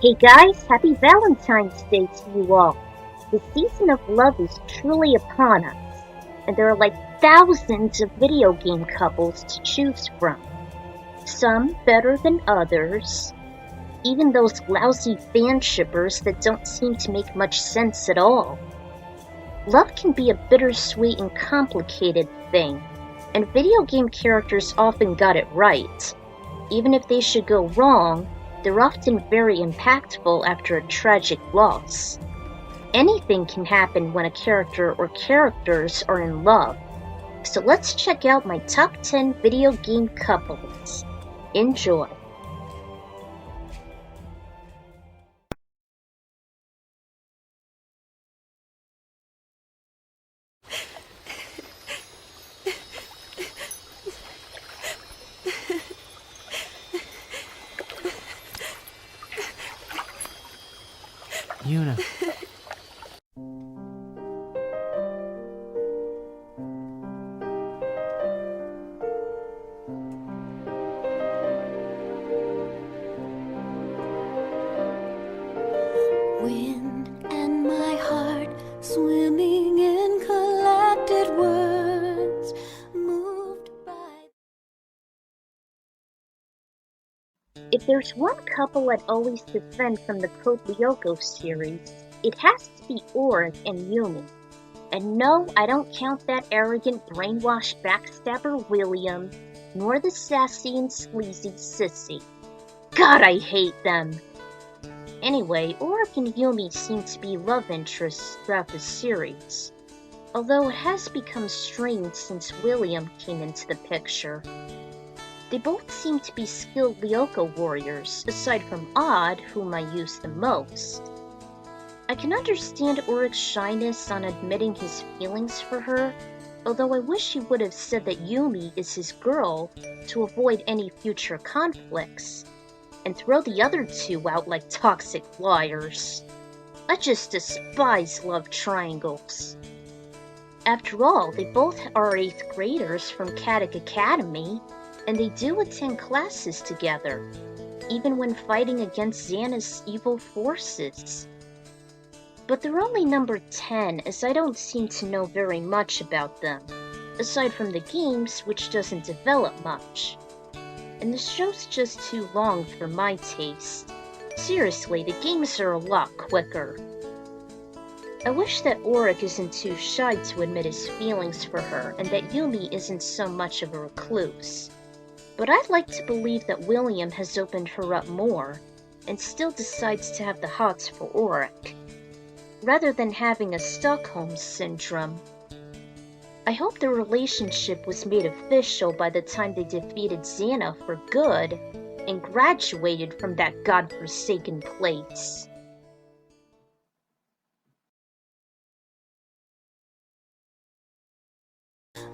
Hey guys, happy Valentine's Day to you all. The season of love is truly upon us, and there are like thousands of video game couples to choose from. Some better than others, even those lousy fan shippers that don't seem to make much sense at all. Love can be a bittersweet and complicated thing, and video game characters often got it right. Even if they should go wrong, they're often very impactful after a tragic loss. Anything can happen when a character or characters are in love. So let's check out my top 10 video game couples. Enjoy! Yuna. Wind and my heart swimming in collected words, moved by. If there's one couple I'd always defend from the Code Lyoko series, it has to be Ulrich and Yumi. And no, I don't count that arrogant brainwashed backstabber William, nor the sassy and sleazy Sissy. God, I hate them! Anyway, Ulrich and Yumi seem to be love interests throughout the series, although it has become strained since William came into the picture. They both seem to be skilled Lyoko warriors, aside from Odd, whom I use the most. I can understand Ulrich's shyness on admitting his feelings for her, although I wish he would have said that Yumi is his girl to avoid any future conflicts, and throw the other two out like toxic liars. I just despise love triangles. After all, they both are 8th graders from Katic Academy, and they do attend classes together, even when fighting against Xana's evil forces. But they're only number 10, as I don't seem to know very much about them, aside from the games, which doesn't develop much. And the show's just too long for my taste. Seriously, the games are a lot quicker. I wish that Ulrich isn't too shy to admit his feelings for her, and that Yumi isn't so much of a recluse. But I'd like to believe that William has opened her up more, and still decides to have the hots for Ulrich, rather than having a Stockholm syndrome. I hope the relationship was made official by the time they defeated Xana for good, and graduated from that godforsaken place.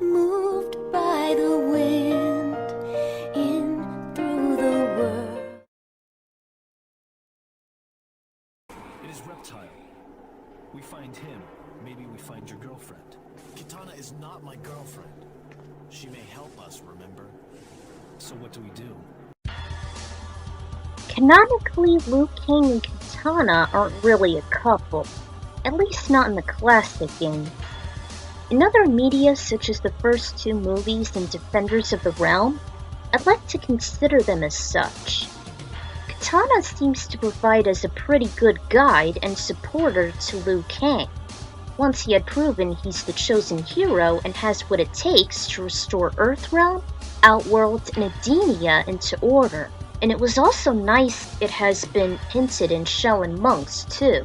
Moved by the wind, in through the world. It is Reptile. We find him, maybe we find your girlfriend. Kitana is not my girlfriend. She may help us, remember? So what do we do? Canonically, Liu Kang and Kitana aren't really a couple, at least not in the classic game. In other media, such as the first 2 movies and Defenders of the Realm, I'd like to consider them as such. Kitana seems to provide as a pretty good guide and supporter to Liu Kang, once he had proven he's the chosen hero and has what it takes to restore Earthrealm, Outworld, and Edenia into order. And it was also nice it has been hinted in Shell and Monks too.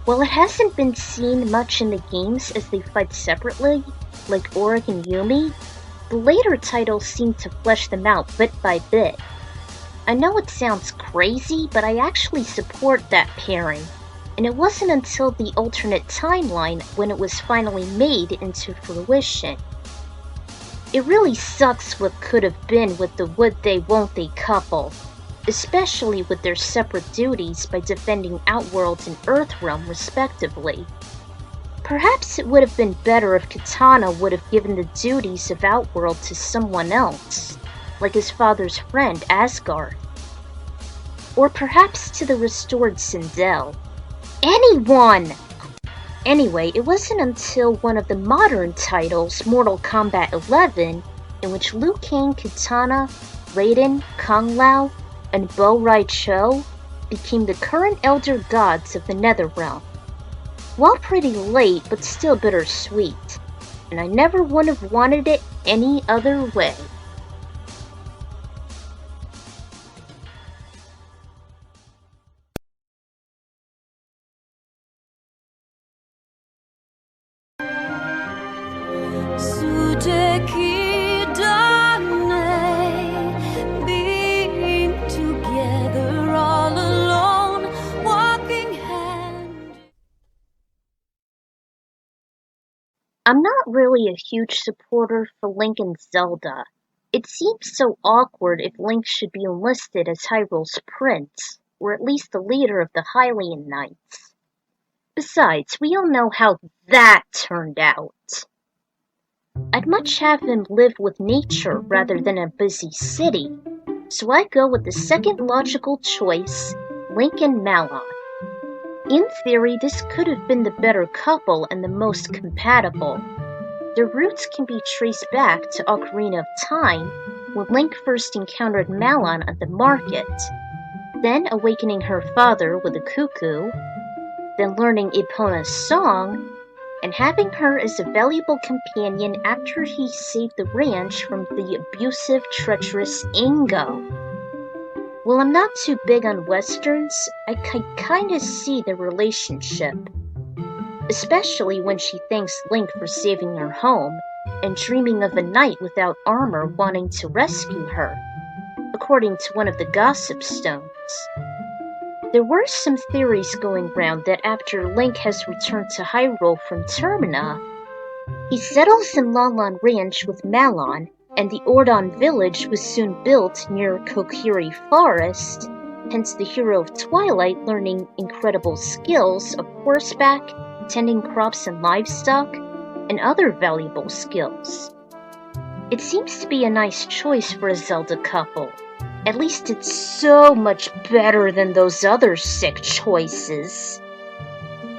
While it hasn't been seen much in the games as they fight separately, like Ulrich and Yumi, the later titles seem to flesh them out bit by bit. I know it sounds crazy, but I actually support that pairing, and it wasn't until the alternate timeline when it was finally made into fruition. It really sucks what could have been with the would they won't they couple, especially with their separate duties by defending Outworld and Earthrealm respectively. Perhaps it would have been better if Kitana would have given the duties of Outworld to someone else, like his father's friend Asgard. Or perhaps to the restored Sindel. Anyone! Anyway, it wasn't until one of the modern titles, Mortal Kombat 11, in which Liu Kang, Kitana, Raiden, Kung Lao, and Bo Rai Cho became the current elder gods of the Netherrealm. Well, pretty late, but still bittersweet, and I never would have wanted it any other way. Being together all alone, walking hand. I'm not really a huge supporter for Link and Zelda. It seems so awkward if Link should be enlisted as Hyrule's prince, or at least the leader of the Hylian Knights. Besides, we all know how that turned out. I'd much have him live with nature rather than a busy city, so I go with the second logical choice, Link and Malon. In theory, this could have been the better couple and the most compatible. Their roots can be traced back to Ocarina of Time, when Link first encountered Malon at the market, then awakening her father with a cuckoo, then learning Epona's song, and having her as a valuable companion after he saved the ranch from the abusive, treacherous Ingo. While I'm not too big on westerns, I can kinda see the relationship. Especially when she thanks Link for saving her home, and dreaming of a knight without armor wanting to rescue her, according to one of the gossip stones. There were some theories going round that after Link has returned to Hyrule from Termina, he settles in Lon Ranch with Malon, and the Ordon village was soon built near Kokiri Forest, hence the hero of Twilight learning incredible skills of horseback, tending crops and livestock, and other valuable skills. It seems to be a nice choice for a Zelda couple. At least it's so much better than those other sick choices.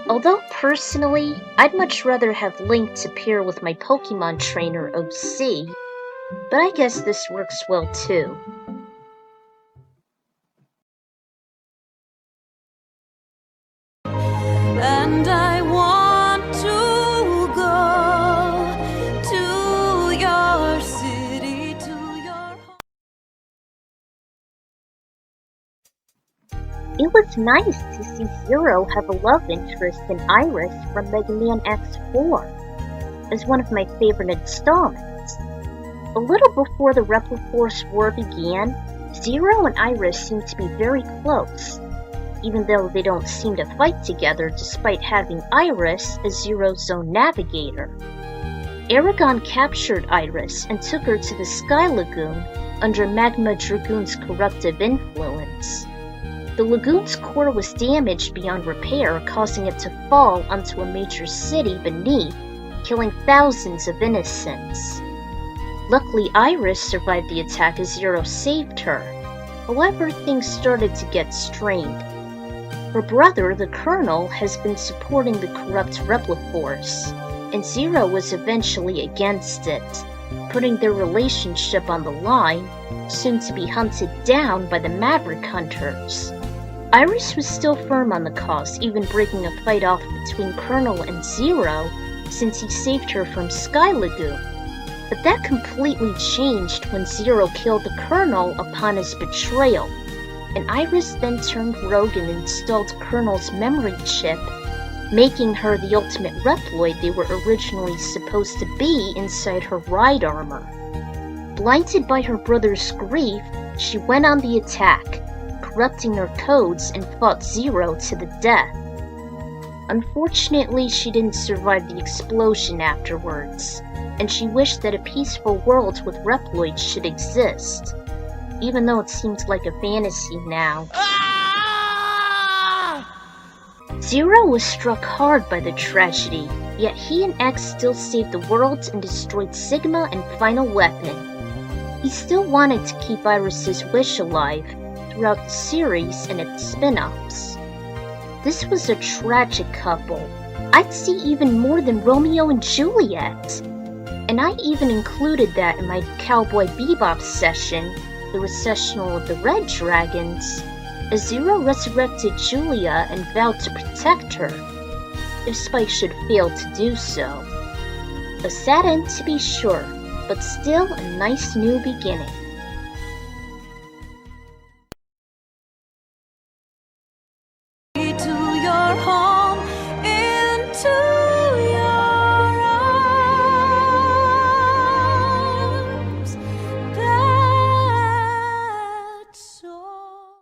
Although personally, I'd much rather have Link to pair with my Pokemon trainer OC, but I guess this works well too. And I want to go to your city, to your home. It was nice to see Zero have a love interest in Iris from Mega Man X4, as one of my favorite installments. A little before the Repliforce War began, Zero and Iris seemed to be very close, even though they don't seem to fight together despite having Iris as Zero's own navigator. Aragon captured Iris and took her to the Sky Lagoon under Magma Dragoon's corruptive influence. The lagoon's core was damaged beyond repair, causing it to fall onto a major city beneath, killing thousands of innocents. Luckily, Iris survived the attack as Zero saved her. However, things started to get strained. Her brother, the Colonel, has been supporting the corrupt Repliforce, and Zero was eventually against it, putting their relationship on the line, soon to be hunted down by the Maverick Hunters. Iris was still firm on the cause, even breaking a fight off between Colonel and Zero, since he saved her from Sky Lagoon. But that completely changed when Zero killed the Colonel upon his betrayal, and Iris then turned rogue and installed Colonel's memory chip, making her the ultimate Reploid they were originally supposed to be inside her ride armor. Blinded by her brother's grief, she went on the attack, corrupting her codes and fought Zero to the death. Unfortunately, she didn't survive the explosion afterwards, and she wished that a peaceful world with Reploids should exist, even though it seems like a fantasy now. Zero was struck hard by the tragedy, yet he and X still saved the world and destroyed Sigma and Final Weapon. He still wanted to keep Iris's wish alive, throughout the series and its spin-offs. This was a tragic couple. I'd see even more than Romeo and Juliet. And I even included that in my Cowboy Bebop session, the recessional of the Red Dragons, as Zero resurrected Julia and vowed to protect her, if Spike should fail to do so. A sad end to be sure, but still a nice new beginning. To your home, into your arms. That's all.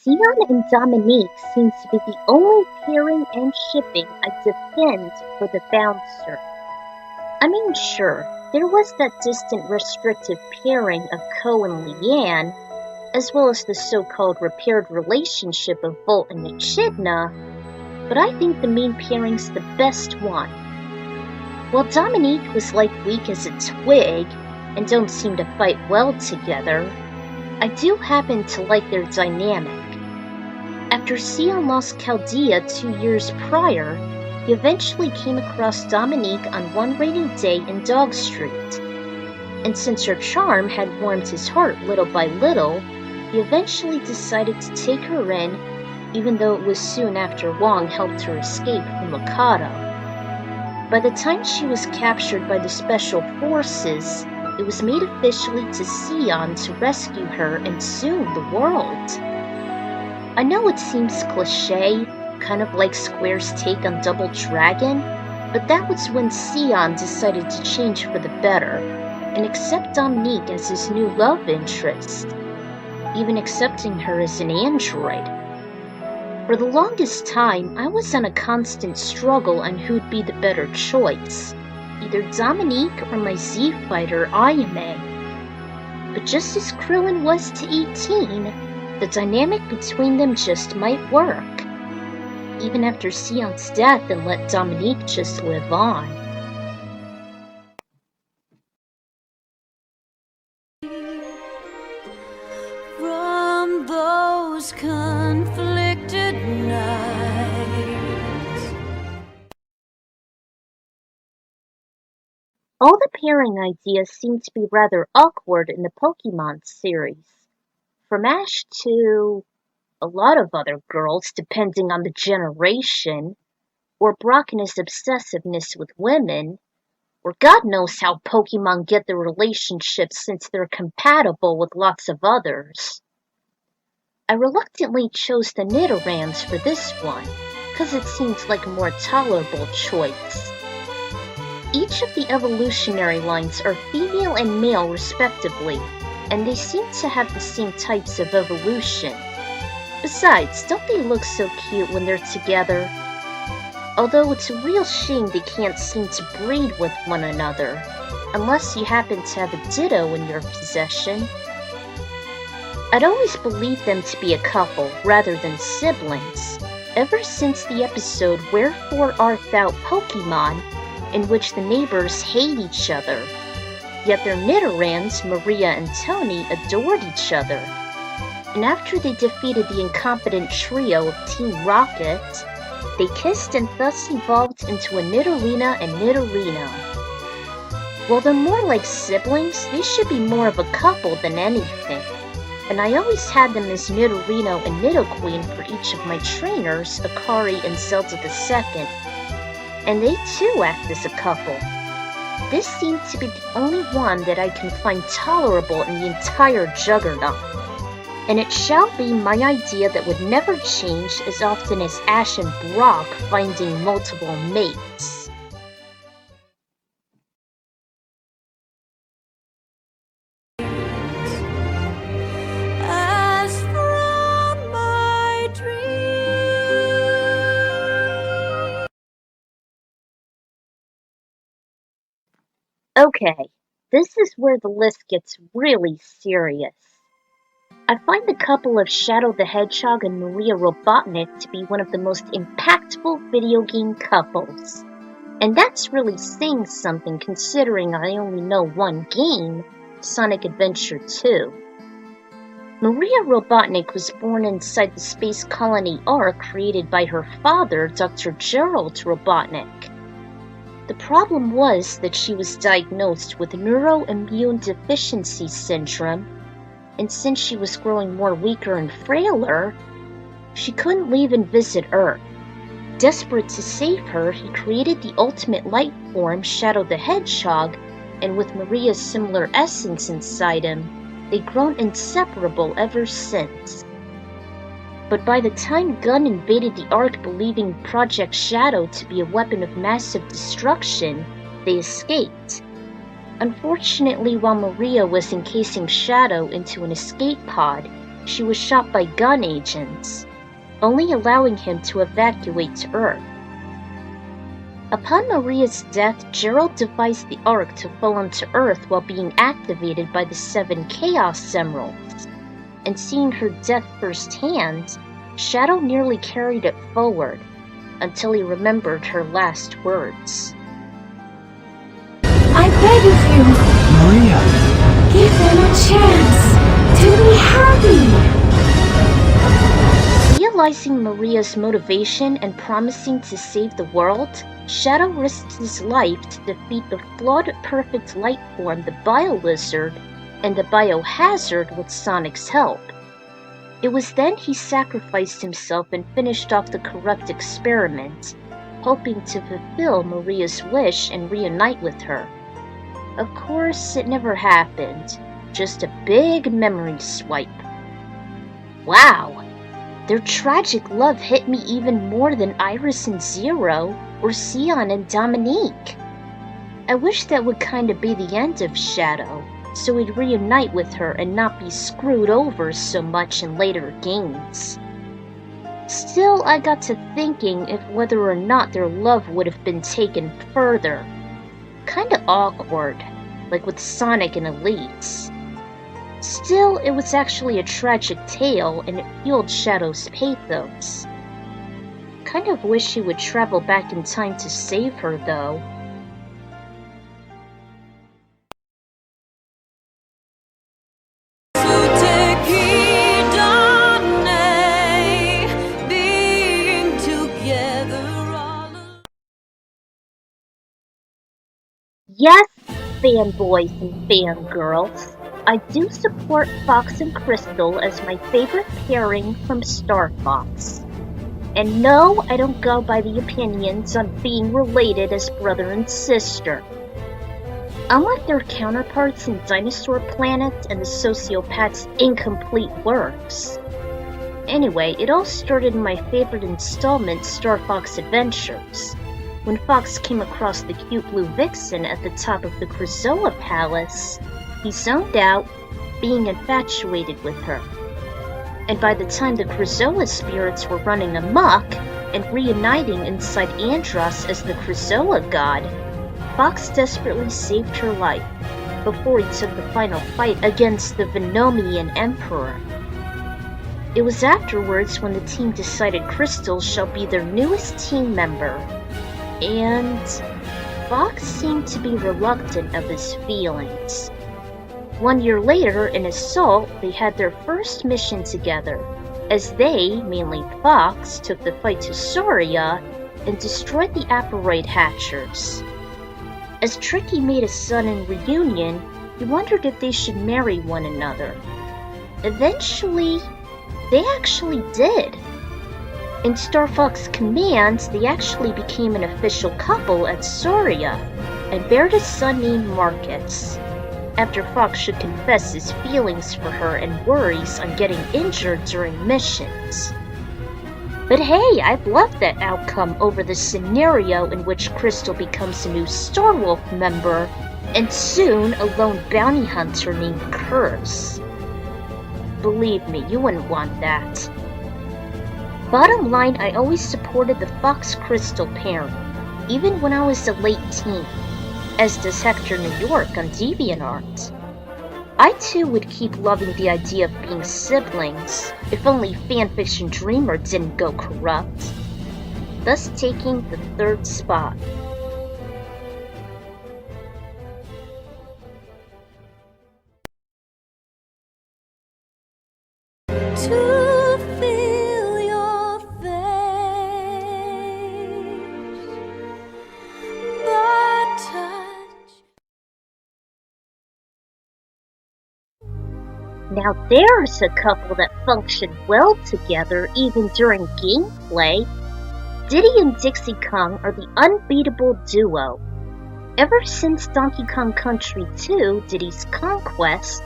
Sion and Dominique seems to be the only pairing and shipping I defend for the bouncer. I mean, sure, there was that distant restrictive pairing of Ko and Leanne, as well as the so-called repaired relationship of Volt and Echidna, but I think the main pairing's the best one. While Dominique was like weak as a twig, and don't seem to fight well together, I do happen to like their dynamic. After Sion lost Chaldea 2 years prior, he eventually came across Dominique on one rainy day in Dog Street. And since her charm had warmed his heart little by little, he eventually decided to take her in, even though it was soon after Wong helped her escape from Mikado. By the time she was captured by the Special Forces, it was made officially to Sion to rescue her and soon the world. I know it seems cliché, kind of like Square's take on Double Dragon, but that was when Sion decided to change for the better, and accept Dominique as his new love interest, even accepting her as an android. For the longest time, I was on a constant struggle on who'd be the better choice, either Dominique or my Z-Fighter Ayame. But just as Krillin was to 18, the dynamic between them just might work, even after Sion's death, and let Dominique just live on. From those conflicted nights. All the pairing ideas seem to be rather awkward in the Pokemon series. From Ash to a lot of other girls, depending on the generation, or Brock and his obsessiveness with women, or God knows how Pokemon get their relationships since they're compatible with lots of others. I reluctantly chose the Nidorans for this one, because it seems like a more tolerable choice. Each of the evolutionary lines are female and male respectively, and they seem to have the same types of evolution. Besides, don't they look so cute when they're together? Although it's a real shame they can't seem to breed with one another, unless you happen to have a Ditto in your possession. I'd always believed them to be a couple rather than siblings, ever since the episode Wherefore Art Thou Pokemon, in which the neighbors hate each other. Yet their Nidorans, Maria and Tony, adored each other. And after they defeated the incompetent trio of Team Rocket, they kissed and thus evolved into a Nidorina and Nidorino. While they're more like siblings, they should be more of a couple than anything. And I always had them as Nidorino and Nidoqueen for each of my trainers, Akari and Zelda II. And they too act as a couple. This seemed to be the only one that I can find tolerable in the entire Juggernaut. And it shall be my idea that would never change as often as Ash and Brock finding multiple mates. As from my dream. Okay, this is where the list gets really serious. I find the couple of Shadow the Hedgehog and Maria Robotnik to be one of the most impactful video game couples. And that's really saying something considering I only know one game, Sonic Adventure 2. Maria Robotnik was born inside the space colony Ark created by her father, Dr. Gerald Robotnik. The problem was that she was diagnosed with neuroimmune deficiency syndrome, and since she was growing more weaker and frailer, she couldn't leave and visit Earth. Desperate to save her, he created the ultimate life form, Shadow the Hedgehog, and with Maria's similar essence inside him, they've grown inseparable ever since. But by the time Gunn invaded the Ark believing Project Shadow to be a weapon of massive destruction, they escaped. Unfortunately, while Maria was encasing Shadow into an escape pod, she was shot by Gunn agents, only allowing him to evacuate to Earth. Upon Maria's death, Gerald devised the Ark to fall onto Earth while being activated by the 7 Chaos Emeralds, and seeing her death firsthand, Shadow nearly carried it forward, until he remembered her last words. I beg of you, Maria! give them a chance to be happy. Realizing Maria's motivation and promising to save the world, Shadow risked his life to defeat the flawed perfect light form, the Bio-Lizard, and the Biohazard with Sonic's help. It was then he sacrificed himself and finished off the corrupt experiment, hoping to fulfill Maria's wish and reunite with her. Of course, it never happened, just a big memory swipe. Wow! Their tragic love hit me even more than Iris and Zero or Sion and Dominique. I wish that would kinda be the end of Shadow, so he'd reunite with her and not be screwed over so much in later games. Still, I got to thinking if whether or not their love would have been taken further. Kinda awkward, like with Sonic and Elite. Still, it was actually a tragic tale and it fueled Shadow's pathos. Kind of wish he would travel back in time to save her, though. Yes, fanboys and fangirls, I do support Fox and Krystal as my favorite pairing from Star Fox. And no, I don't go by the opinions on being related as brother and sister. Unlike their counterparts in Dinosaur Planet and the Sociopath's incomplete works. Anyway, it all started in my favorite installment, Star Fox Adventures, when Fox came across the cute blue vixen at the top of the Krazoa Palace. He zoned out, being infatuated with her. And by the time the Krazoa spirits were running amok and reuniting inside Andros as the Krazoa god, Fox desperately saved her life before he took the final fight against the Venomian Emperor. It was afterwards when the team decided Krystal shall be their newest team member, and Fox seemed to be reluctant of his feelings. 1 year later, in Assault, they had their first mission together, as they, mainly Fox, took the fight to Soria and destroyed the Apparite Hatchers. As Tricky made a sudden reunion, he wondered if they should marry one another. Eventually, they actually did. In Star Fox Command, they actually became an official couple at Soria, and bared a son named Marcus, after Fox should confess his feelings for her and worries on getting injured during missions. But hey, I've loved that outcome over the scenario in which Krystal becomes a new Starwolf member, and soon a lone bounty hunter named Curse. Believe me, you wouldn't want that. Bottom line, I always supported the Fox-Krystal pairing, even when I was a late teen, as does Hector New York on DeviantArt. I too would keep loving the idea of being siblings, if only fanfiction Dreamer didn't go corrupt, thus taking the 3rd spot. to feel your face, but touch. Now there's a couple that function well together even during gameplay. Diddy and Dixie Kong are the unbeatable duo. Ever since Donkey Kong Country 2, Diddy's Conquest,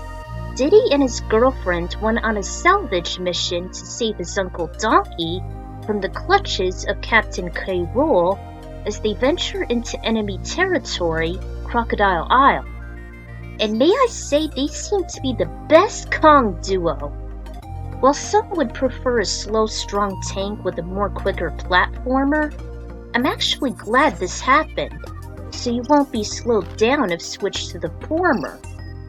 Diddy and his girlfriend went on a salvage mission to save his uncle Donkey from the clutches of Captain K. Rool as they venture into enemy territory, Crocodile Isle. And may I say, they seem to be the best Kong duo. While some would prefer a slow, strong tank with a more quicker platformer, I'm actually glad this happened, so you won't be slowed down if switched to the former,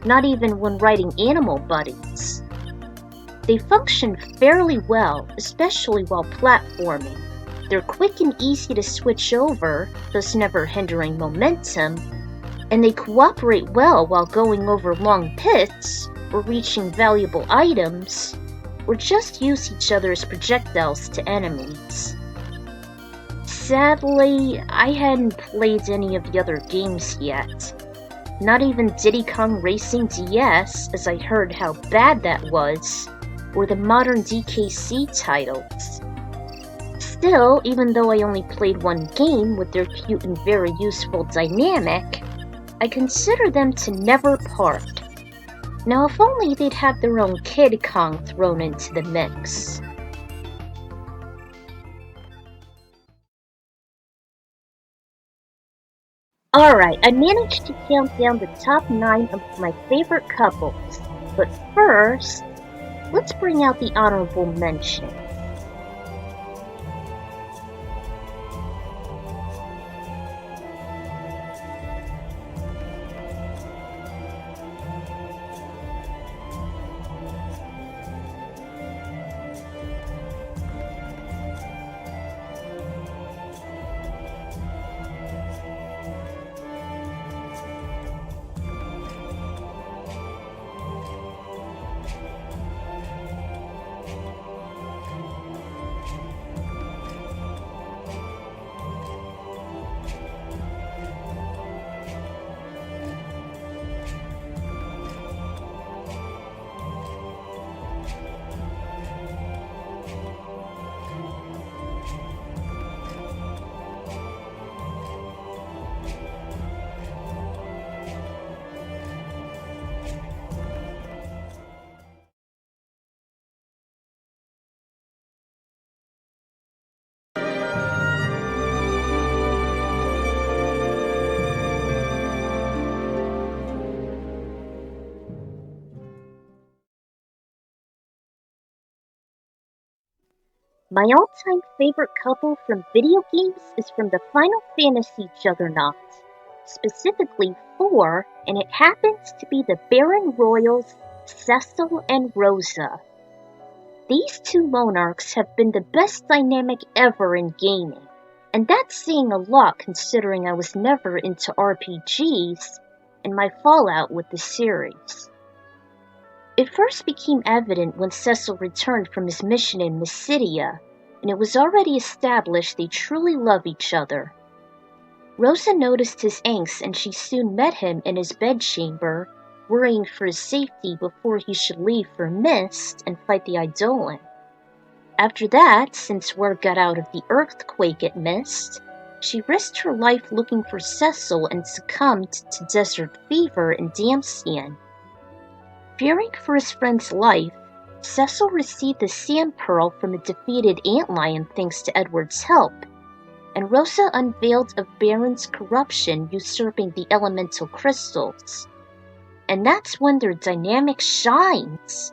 not even when riding animal buddies. They function fairly well, especially while platforming. They're quick and easy to switch over, thus never hindering momentum, and they cooperate well while going over long pits, or reaching valuable items, or just use each other as projectiles to enemies. Sadly, I hadn't played any of the other games yet. Not even Diddy Kong Racing DS, as I heard how bad that was, or the modern DKC titles. Still, even though I only played one game with their cute and very useful dynamic, I consider them to never part. Now if only they'd have their own Kid Kong thrown into the mix. Alright, I managed to count down the top 9 of my favorite couples, but first, let's bring out the honorable mention. My all-time favorite couple from video games is from the Final Fantasy Juggernaut, specifically 4, and it happens to be the Baron Royals, Cecil and Rosa. These two monarchs have been the best dynamic ever in gaming, and that's saying a lot considering I was never into RPGs and my fallout with the series. It first became evident when Cecil returned from his mission in Mysidia, and it was already established they truly love each other. Rosa noticed his angst and she soon met him in his bedchamber, worrying for his safety before he should leave for Mist and fight the Eidolon. After that, since word got out of the earthquake at Mist, she risked her life looking for Cecil and succumbed to desert fever in Damcyan. Fearing for his friend's life, Cecil received the Sand Pearl from a defeated antlion thanks to Edward's help, and Rosa unveiled of Baron's corruption usurping the elemental crystals. And that's when their dynamic shines.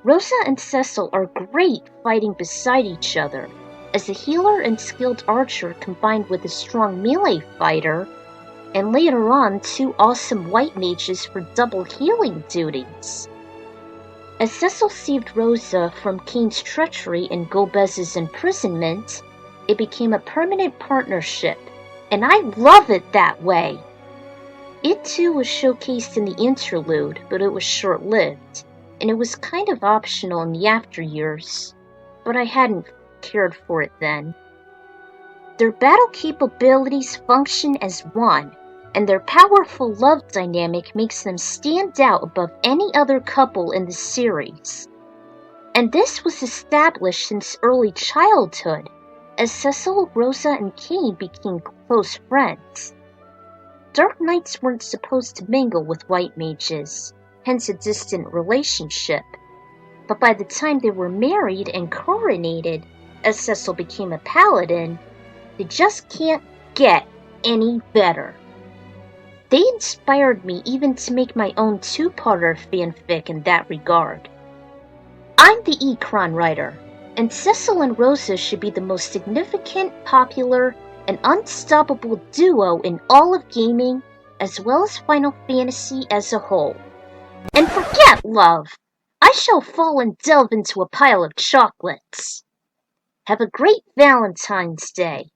Rosa and Cecil are great fighting beside each other, as a healer and skilled archer combined with a strong melee fighter, and later on 2 awesome white mages for double healing duties. As Cecil saved Rosa from Kane's treachery and Gobez's imprisonment, it became a permanent partnership, and I love it that way. It too was showcased in the interlude, but it was short-lived, and it was kind of optional in the after years, but I hadn't cared for it then. Their battle capabilities function as one, and their powerful love dynamic makes them stand out above any other couple in the series. And this was established since early childhood, as Cecil, Rosa, and Cain became close friends. Dark Knights weren't supposed to mingle with white mages, hence a distant relationship, but by the time they were married and coronated, as Cecil became a paladin, they just can't get any better. They inspired me even to make my own two-parter fanfic in that regard. I'm the Ecron writer, and Cecil and Rosa should be the most significant, popular, and unstoppable duo in all of gaming, as well as Final Fantasy as a whole. And forget love! I shall fall and delve into a pile of chocolates. Have a great Valentine's Day.